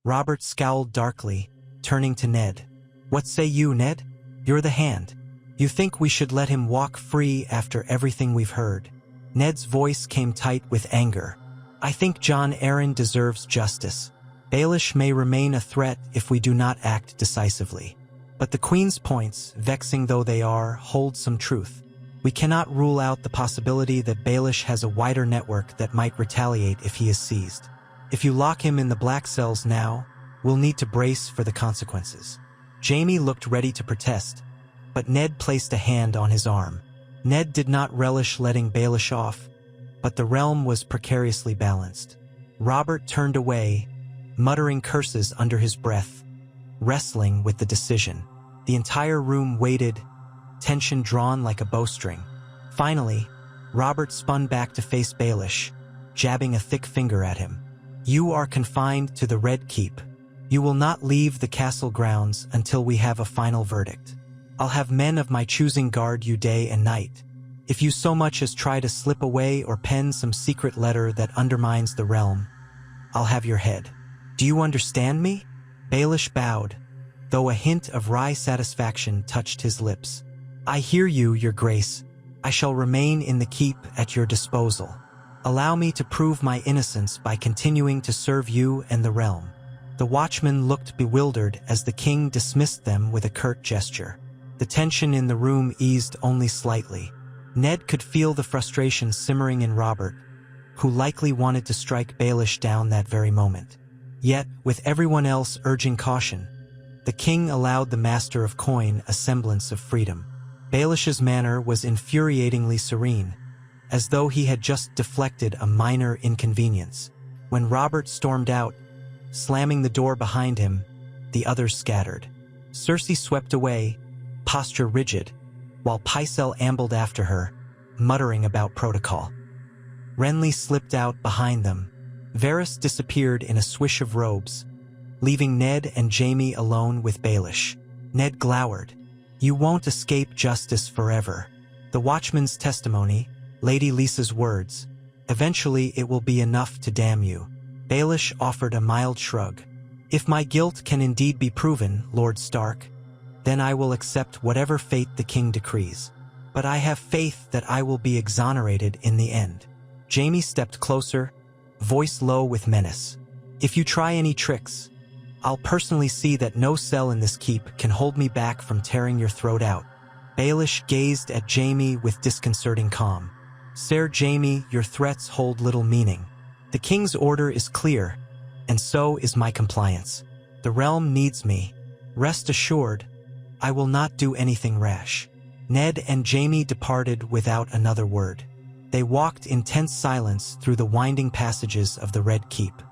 Robert scowled darkly, turning to Ned. "What say you, Ned? You're the hand. You think we should let him walk free after everything we've heard?" Ned's voice came tight with anger. "I think Jon Arryn deserves justice. Baelish may remain a threat if we do not act decisively. But the Queen's points, vexing though they are, hold some truth. We cannot rule out the possibility that Baelish has a wider network that might retaliate if he is seized. If you lock him in the black cells now, we'll need to brace for the consequences." Jaime looked ready to protest, but Ned placed a hand on his arm. Ned did not relish letting Baelish off, but the realm was precariously balanced. Robert turned away, muttering curses under his breath, wrestling with the decision. The entire room waited, tension drawn like a bowstring. Finally, Robert spun back to face Baelish, jabbing a thick finger at him. "You are confined to the Red Keep. You will not leave the castle grounds until we have a final verdict. I'll have men of my choosing guard you day and night. If you so much as try to slip away or pen some secret letter that undermines the realm, I'll have your head. Do you understand me?" Baelish bowed, though a hint of wry satisfaction touched his lips. "I hear you, Your Grace. I shall remain in the keep at your disposal. Allow me to prove my innocence by continuing to serve you and the realm." The watchmen looked bewildered as the king dismissed them with a curt gesture. The tension in the room eased only slightly. Ned could feel the frustration simmering in Robert, who likely wanted to strike Baelish down that very moment. Yet, with everyone else urging caution, the king allowed the Master of Coin a semblance of freedom. Baelish's manner was infuriatingly serene, as though he had just deflected a minor inconvenience. When Robert stormed out, slamming the door behind him, the others scattered. Cersei swept away, posture rigid, while Pycelle ambled after her, muttering about protocol. Renly slipped out behind them. Varys disappeared in a swish of robes, leaving Ned and Jaime alone with Baelish. Ned glowered. "You won't escape justice forever. The Watchman's testimony, Lady Lysa's words, eventually it will be enough to damn you." Baelish offered a mild shrug. "If my guilt can indeed be proven, Lord Stark, then I will accept whatever fate the king decrees. But I have faith that I will be exonerated in the end." Jaime stepped closer, voice low with menace. "If you try any tricks, I'll personally see that no cell in this keep can hold me back from tearing your throat out." Baelish gazed at Jaime with disconcerting calm. "Sir Jaime, your threats hold little meaning. The king's order is clear, and so is my compliance. The realm needs me. Rest assured, I will not do anything rash." Ned and Jaime departed without another word. They walked in tense silence through the winding passages of the Red Keep.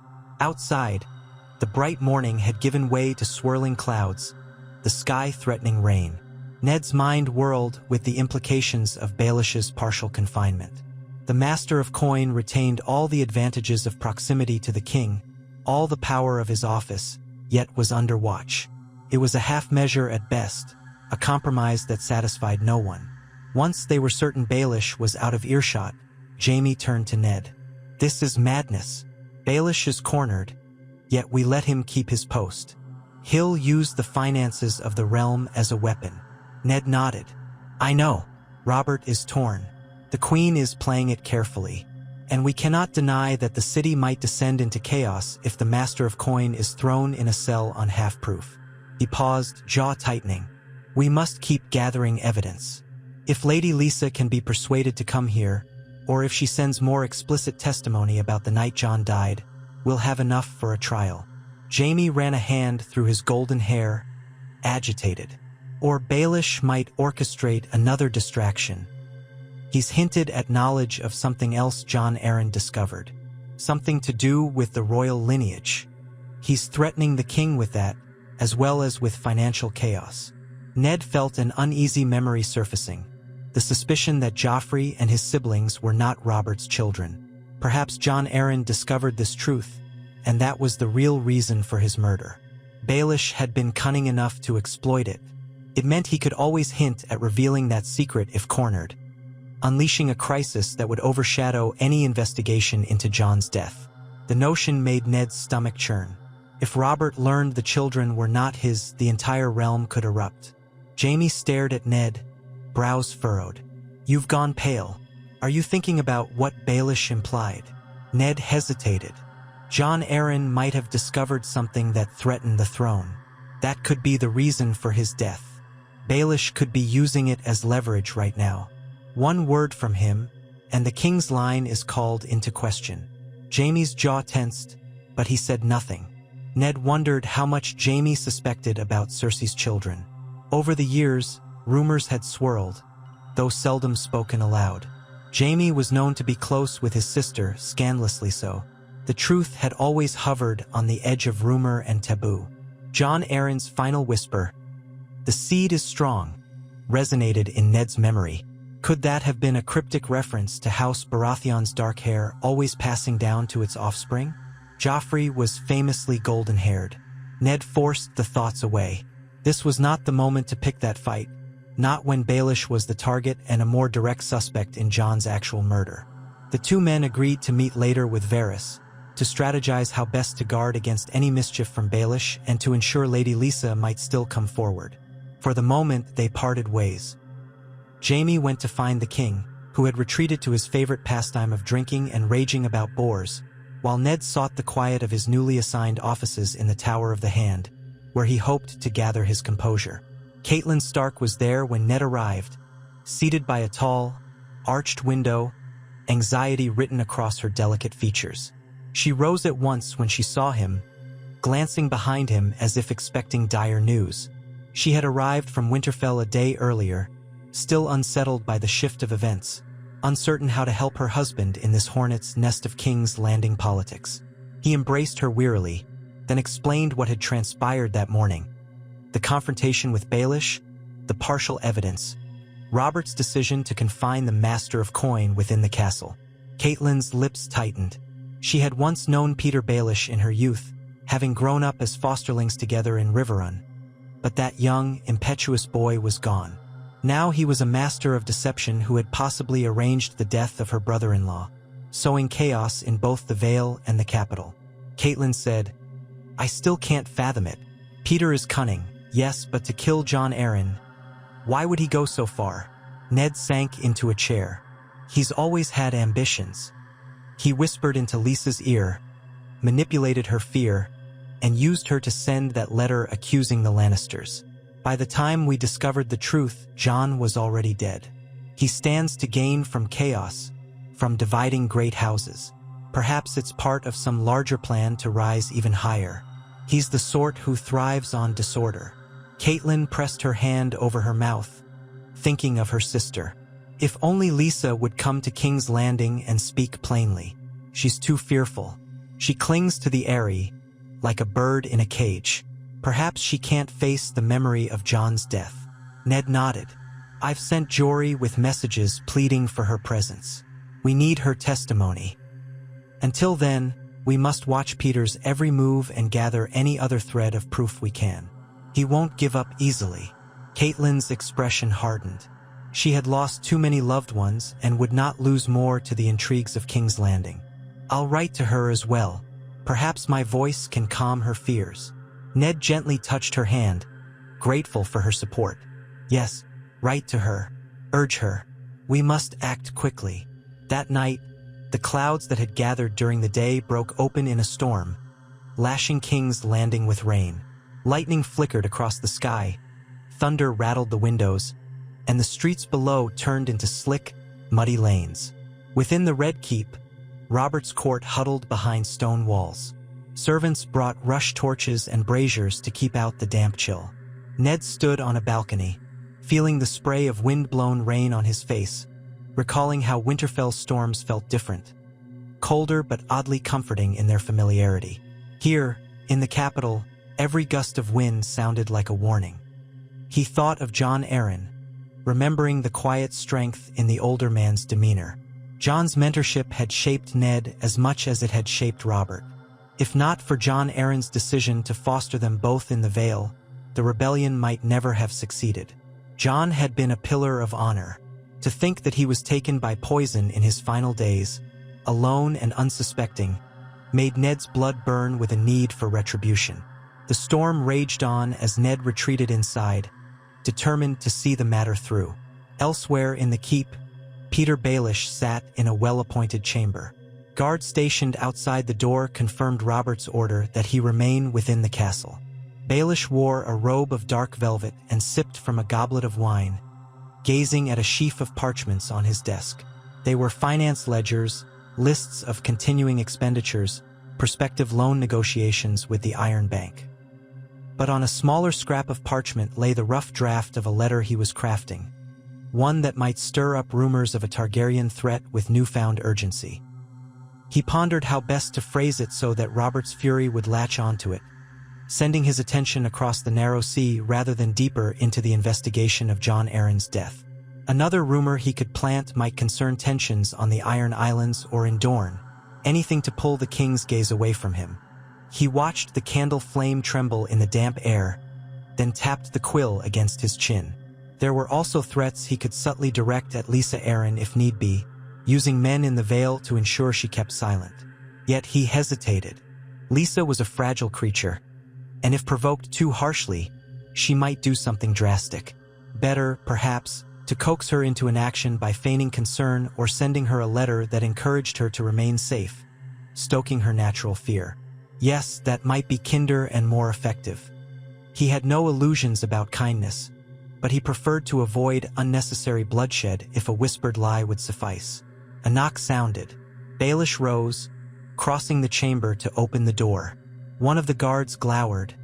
Outside, the bright morning had given way to swirling clouds, the sky threatening rain. Ned's mind whirled with the implications of Baelish's partial confinement. The Master of Coin retained all the advantages of proximity to the king, all the power of his office, yet was under watch. It was a half measure at best, a compromise that satisfied no one. Once they were certain Baelish was out of earshot, Jaime turned to Ned. "This is madness. Baelish is cornered, yet we let him keep his post. He'll use the finances of the realm as a weapon." Ned nodded. "I know. Robert is torn. The Queen is playing it carefully, and we cannot deny that the city might descend into chaos if the Master of Coin is thrown in a cell on half-proof." He paused, jaw tightening. "We must keep gathering evidence. If Lady Lysa can be persuaded to come here, or if she sends more explicit testimony about the night Jon died, we'll have enough for a trial." Jaime ran a hand through his golden hair, agitated. "Or Baelish might orchestrate another distraction. He's hinted at knowledge of something else Jon Arryn discovered. Something to do with the royal lineage. He's threatening the king with that, as well as with financial chaos." Ned felt an uneasy memory surfacing, the suspicion that Joffrey and his siblings were not Robert's children. Perhaps Jon Arryn discovered this truth, and that was the real reason for his murder. Baelish had been cunning enough to exploit it. It meant he could always hint at revealing that secret if cornered, unleashing a crisis that would overshadow any investigation into Jon's death. The notion made Ned's stomach churn. If Robert learned the children were not his, the entire realm could erupt. Jaime stared at Ned, brows furrowed. "You've gone pale. Are you thinking about what Baelish implied?" Ned hesitated. Jon Arryn might have discovered something that threatened the throne. That could be the reason for his death. Baelish could be using it as leverage right now. One word from him, and the king's line is called into question. Jaime's jaw tensed, but he said nothing. Ned wondered how much Jaime suspected about Cersei's children. Over the years, rumors had swirled, though seldom spoken aloud. Jaime was known to be close with his sister, scandalously so. The truth had always hovered on the edge of rumor and taboo. Jon Arryn's final whisper, "The seed is strong," resonated in Ned's memory. Could that have been a cryptic reference to House Baratheon's dark hair always passing down to its offspring? Joffrey was famously golden-haired. Ned forced the thoughts away. This was not the moment to pick that fight, not when Baelish was the target and a more direct suspect in Jon's actual murder. The two men agreed to meet later with Varys, to strategize how best to guard against any mischief from Baelish and to ensure Lady Lysa might still come forward. For the moment, they parted ways. Jaime went to find the king, who had retreated to his favorite pastime of drinking and raging about boars, while Ned sought the quiet of his newly assigned offices in the Tower of the Hand, where he hoped to gather his composure. Catelyn Stark was there when Ned arrived, seated by a tall, arched window, anxiety written across her delicate features. She rose at once when she saw him, glancing behind him as if expecting dire news. She had arrived from Winterfell a day earlier, still unsettled by the shift of events, uncertain how to help her husband in this hornet's nest of King's Landing politics. He embraced her wearily, then explained what had transpired that morning. The confrontation with Baelish, the partial evidence, Robert's decision to confine the Master of Coin within the castle. Catelyn's lips tightened. She had once known Peter Baelish in her youth, having grown up as fosterlings together in Riverrun. But that young, impetuous boy was gone. Now he was a master of deception who had possibly arranged the death of her brother-in-law, sowing chaos in both the Vale and the capital. Catelyn said, "I still can't fathom it. Peter is cunning, yes, but to kill Jon Arryn, why would he go so far?" Ned sank into a chair. "He's always had ambitions." He whispered into Lisa's ear, manipulated her fear, and used her to send that letter accusing the Lannisters. By the time we discovered the truth, Jon was already dead. He stands to gain from chaos, from dividing great houses. Perhaps it's part of some larger plan to rise even higher. He's the sort who thrives on disorder. Catelyn pressed her hand over her mouth, thinking of her sister. If only Lysa would come to King's Landing and speak plainly. She's too fearful. She clings to the eyrie, like a bird in a cage. Perhaps she can't face the memory of Jon's death. Ned nodded. "I've sent Jory with messages pleading for her presence. We need her testimony. Until then, we must watch Peter's every move and gather any other thread of proof we can. He won't give up easily." Catelyn's expression hardened. She had lost too many loved ones and would not lose more to the intrigues of King's Landing. "I'll write to her as well. Perhaps my voice can calm her fears." Ned gently touched her hand, grateful for her support. "Yes, write to her. Urge her. We must act quickly." That night, the clouds that had gathered during the day broke open in a storm, lashing King's Landing with rain. Lightning flickered across the sky, thunder rattled the windows, and the streets below turned into slick, muddy lanes. Within the Red Keep, Robert's court huddled behind stone walls. Servants brought rush torches and braziers to keep out the damp chill. Ned stood on a balcony, feeling the spray of wind-blown rain on his face, recalling how Winterfell's storms felt different, colder but oddly comforting in their familiarity. Here, in the capital, every gust of wind sounded like a warning. He thought of Jon Arryn, remembering the quiet strength in the older man's demeanor. Jon's mentorship had shaped Ned as much as it had shaped Robert. If not for Jon Arryn's decision to foster them both in the Vale, the rebellion might never have succeeded. Jon had been a pillar of honor. To think that he was taken by poison in his final days, alone and unsuspecting, made Ned's blood burn with a need for retribution. The storm raged on as Ned retreated inside, determined to see the matter through. Elsewhere in the keep, Peter Baelish sat in a well-appointed chamber. Guards stationed outside the door confirmed Robert's order that he remain within the castle. Baelish wore a robe of dark velvet and sipped from a goblet of wine, gazing at a sheaf of parchments on his desk. They were finance ledgers, lists of continuing expenditures, prospective loan negotiations with the Iron Bank. But on a smaller scrap of parchment lay the rough draft of a letter he was crafting, one that might stir up rumors of a Targaryen threat with newfound urgency. He pondered how best to phrase it so that Robert's fury would latch onto it, sending his attention across the narrow sea rather than deeper into the investigation of Jon Arryn's death. Another rumor he could plant might concern tensions on the Iron Islands or in Dorne, anything to pull the king's gaze away from him. He watched the candle flame tremble in the damp air, then tapped the quill against his chin. There were also threats he could subtly direct at Lysa Arryn if need be, using men in the Vale to ensure she kept silent. Yet he hesitated. Lysa was a fragile creature, and if provoked too harshly, she might do something drastic. Better, perhaps, to coax her into an action by feigning concern or sending her a letter that encouraged her to remain safe, stoking her natural fear. Yes, that might be kinder and more effective. He had no illusions about kindness, but he preferred to avoid unnecessary bloodshed if a whispered lie would suffice. A knock sounded. Baelish rose, crossing the chamber to open the door. One of the guards glowered,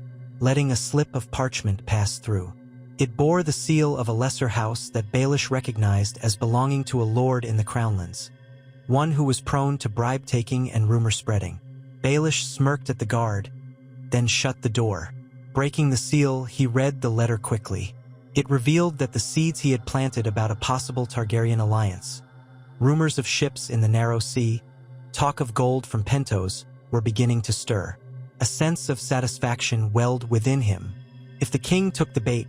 letting a slip of parchment pass through. It bore the seal of a lesser house that Baelish recognized as belonging to a lord in the Crownlands, one who was prone to bribe-taking and rumor-spreading. Baelish smirked at the guard, then shut the door. Breaking the seal, he read the letter quickly. It revealed that the seeds he had planted about a possible Targaryen alliance, rumors of ships in the narrow sea, talk of gold from Pentos, were beginning to stir. A sense of satisfaction welled within him. If the king took the bait,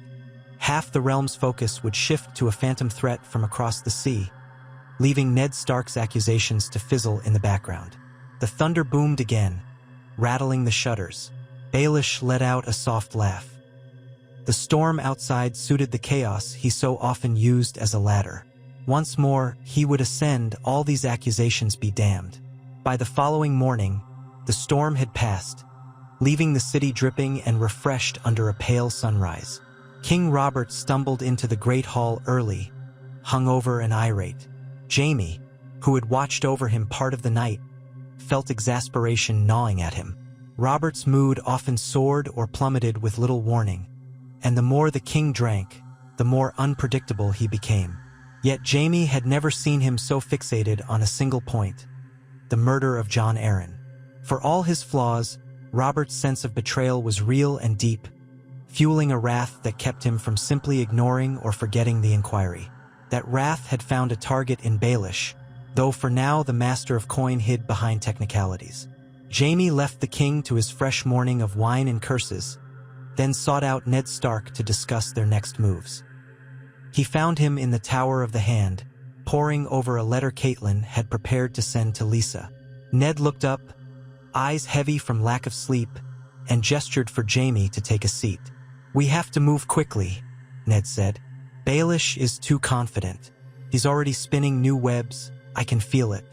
half the realm's focus would shift to a phantom threat from across the sea, leaving Ned Stark's accusations to fizzle in the background. The thunder boomed again, rattling the shutters. Baelish let out a soft laugh. The storm outside suited the chaos he so often used as a ladder. Once more, he would ascend, all these accusations be damned. By the following morning, the storm had passed, leaving the city dripping and refreshed under a pale sunrise. King Robert stumbled into the great hall early, hungover and irate. Jaime, who had watched over him part of the night, felt exasperation gnawing at him. Robert's mood often soared or plummeted with little warning, and the more the king drank, the more unpredictable he became. Yet Jaime had never seen him so fixated on a single point: the murder of Jon Arryn. For all his flaws, Robert's sense of betrayal was real and deep, fueling a wrath that kept him from simply ignoring or forgetting the inquiry. That wrath had found a target in Baelish, though for now the master of coin hid behind technicalities. Jaime left the king to his fresh morning of wine and curses, then sought out Ned Stark to discuss their next moves. He found him in the Tower of the Hand, poring over a letter Catelyn had prepared to send to Lysa. Ned looked up, eyes heavy from lack of sleep, and gestured for Jaime to take a seat. "We have to move quickly," Ned said. "Baelish is too confident. He's already spinning new webs. I can feel it.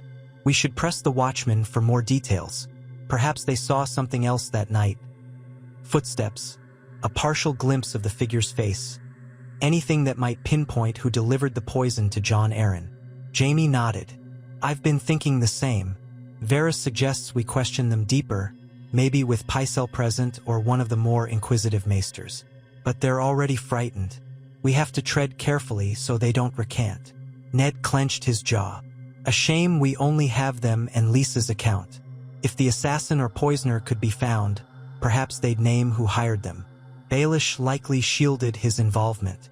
We should press the watchmen for more details. Perhaps they saw something else that night." Footsteps, a partial glimpse of the figure's face. Anything that might pinpoint who delivered the poison to Jon Arryn. Jaime nodded. "I've been thinking the same. Varys suggests we question them deeper, maybe with Pycelle present or one of the more inquisitive maesters. But they're already frightened. We have to tread carefully so they don't recant." Ned clenched his jaw. "A shame we only have them and Lysa's account. If the assassin or poisoner could be found, perhaps they'd name who hired them. Baelish likely shielded his involvement.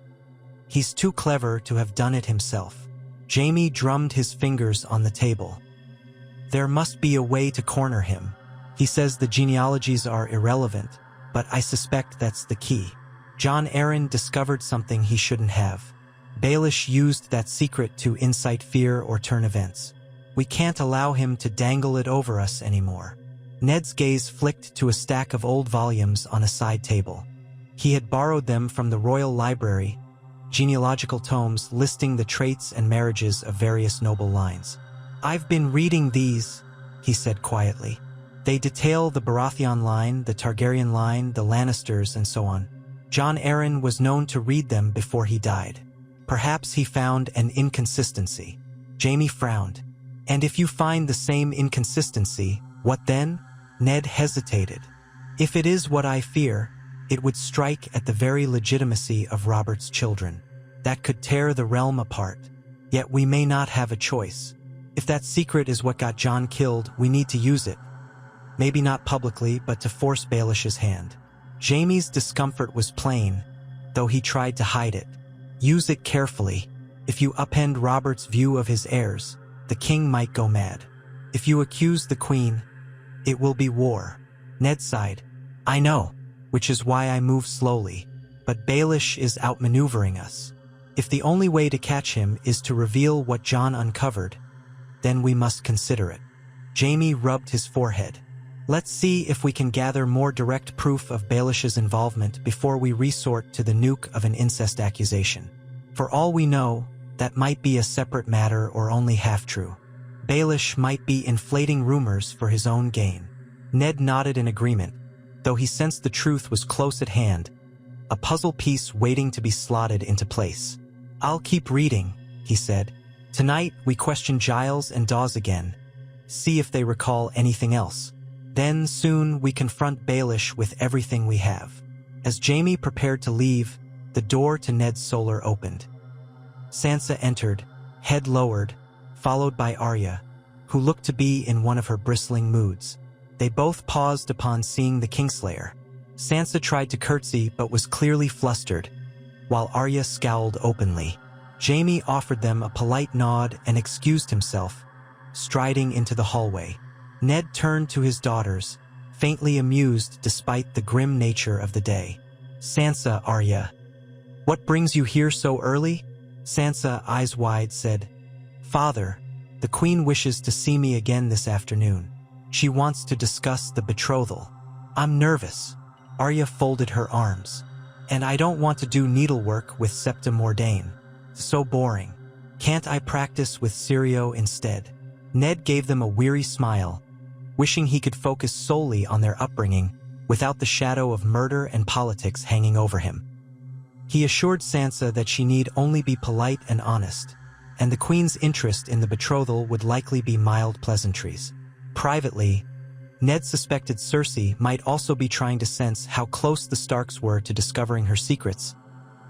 He's too clever to have done it himself." Jaime drummed his fingers on the table. "There must be a way to corner him. He says the genealogies are irrelevant, but I suspect that's the key. Jon Arryn discovered something he shouldn't have. Baelish used that secret to incite fear or turn events. We can't allow him to dangle it over us anymore." Ned's gaze flicked to a stack of old volumes on a side table. He had borrowed them from the Royal Library, genealogical tomes listing the traits and marriages of various noble lines. "I've been reading these," he said quietly. "They detail the Baratheon line, the Targaryen line, the Lannisters, and so on. Jon Arryn was known to read them before he died. Perhaps he found an inconsistency." Jaime frowned. "And if you find the same inconsistency, what then?" Ned hesitated. "If it is what I fear, it would strike at the very legitimacy of Robert's children. That could tear the realm apart. Yet we may not have a choice. If that secret is what got Jon killed, we need to use it. Maybe not publicly, but to force Baelish's hand." Jaime's discomfort was plain, though he tried to hide it. "Use it carefully. If you upend Robert's view of his heirs, the king might go mad. If you accuse the queen, it will be war." Ned sighed. "I know, which is why I move slowly. But Baelish is outmaneuvering us. If the only way to catch him is to reveal what Jon uncovered, then we must consider it." Jaime rubbed his forehead. "Let's see if we can gather more direct proof of Baelish's involvement before we resort to the nuke of an incest accusation. For all we know, that might be a separate matter or only half-true. Baelish might be inflating rumors for his own gain." Ned nodded in agreement, though he sensed the truth was close at hand, a puzzle piece waiting to be slotted into place. "I'll keep reading," he said. "Tonight we question Giles and Dawes again, see if they recall anything else. Then soon we confront Baelish with everything we have." As Jaime prepared to leave, the door to Ned's solar opened. Sansa entered, head lowered, followed by Arya, who looked to be in one of her bristling moods. They both paused upon seeing the Kingslayer. Sansa tried to curtsy but was clearly flustered, while Arya scowled openly. Jaime offered them a polite nod and excused himself, striding into the hallway. Ned turned to his daughters, faintly amused despite the grim nature of the day. "Sansa, Arya, what brings you here so early?" Sansa, eyes wide, said, "Father, the Queen wishes to see me again this afternoon. She wants to discuss the betrothal." "I'm nervous." Arya folded her arms. "And I don't want to do needlework with Septa Mordain. So boring. Can't I practice with Syrio instead?" Ned gave them a weary smile, wishing he could focus solely on their upbringing without the shadow of murder and politics hanging over him. He assured Sansa that she need only be polite and honest, and the Queen's interest in the betrothal would likely be mild pleasantries. Privately, Ned suspected Cersei might also be trying to sense how close the Starks were to discovering her secrets,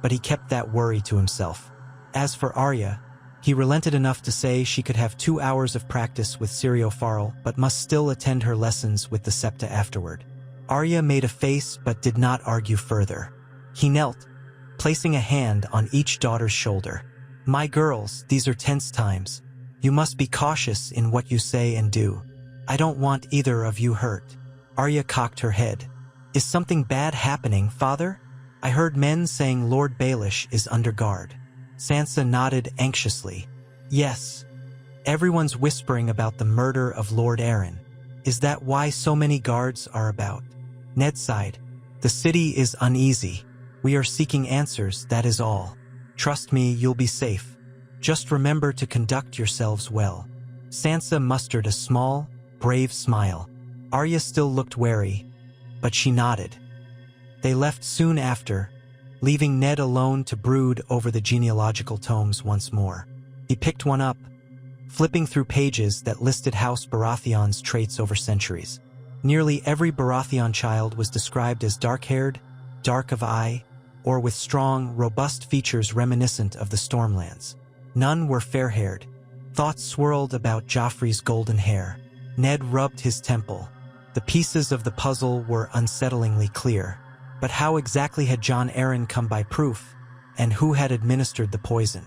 but he kept that worry to himself. As for Arya, he relented enough to say she could have 2 hours of practice with Syrio Farrell, but must still attend her lessons with the Septa afterward. Arya made a face but did not argue further. He knelt, placing a hand on each daughter's shoulder. "My girls, these are tense times. You must be cautious in what you say and do. I don't want either of you hurt." Arya cocked her head. "Is something bad happening, Father? I heard men saying Lord Baelish is under guard." Sansa nodded anxiously. "Yes. Everyone's whispering about the murder of Lord Arryn. Is that why so many guards are about?" Ned sighed. "The city is uneasy. We are seeking answers, that is all. Trust me, you'll be safe. Just remember to conduct yourselves well." Sansa mustered a small, brave smile. Arya still looked wary, but she nodded. They left soon after, leaving Ned alone to brood over the genealogical tomes once more. He picked one up, flipping through pages that listed House Baratheon's traits over centuries. Nearly every Baratheon child was described as dark-haired, dark of eye, or with strong, robust features reminiscent of the Stormlands. None were fair-haired. Thoughts swirled about Joffrey's golden hair. Ned rubbed his temple. The pieces of the puzzle were unsettlingly clear. But how exactly had Jon Arryn come by proof, and who had administered the poison?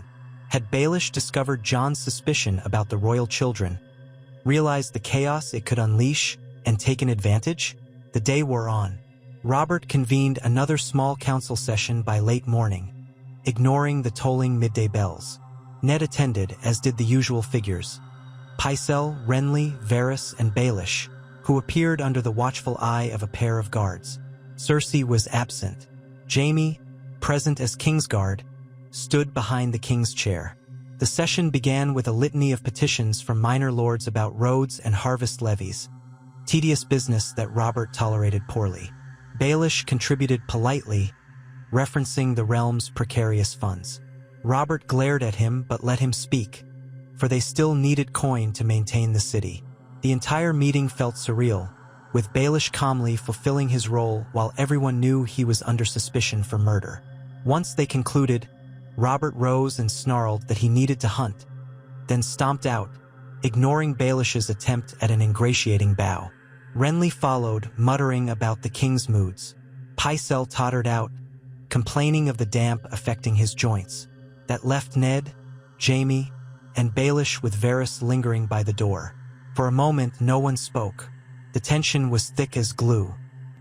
Had Baelish discovered Jon's suspicion about the royal children, realized the chaos it could unleash, and taken advantage? The day wore on. Robert convened another small council session by late morning, ignoring the tolling midday bells. Ned attended, as did the usual figures: Pycelle, Renly, Varys, and Baelish, who appeared under the watchful eye of a pair of guards. Cersei was absent. Jaime, present as Kingsguard, stood behind the king's chair. The session began with a litany of petitions from minor lords about roads and harvest levies, tedious business that Robert tolerated poorly. Baelish contributed politely, referencing the realm's precarious funds. Robert glared at him but let him speak, for they still needed coin to maintain the city. The entire meeting felt surreal, with Baelish calmly fulfilling his role while everyone knew he was under suspicion for murder. Once they concluded, Robert rose and snarled that he needed to hunt, then stomped out, ignoring Baelish's attempt at an ingratiating bow. Renly followed, muttering about the king's moods. Pycelle tottered out, complaining of the damp affecting his joints. That left Ned, Jaime, and Baelish with Varys lingering by the door. For a moment, no one spoke. The tension was thick as glue.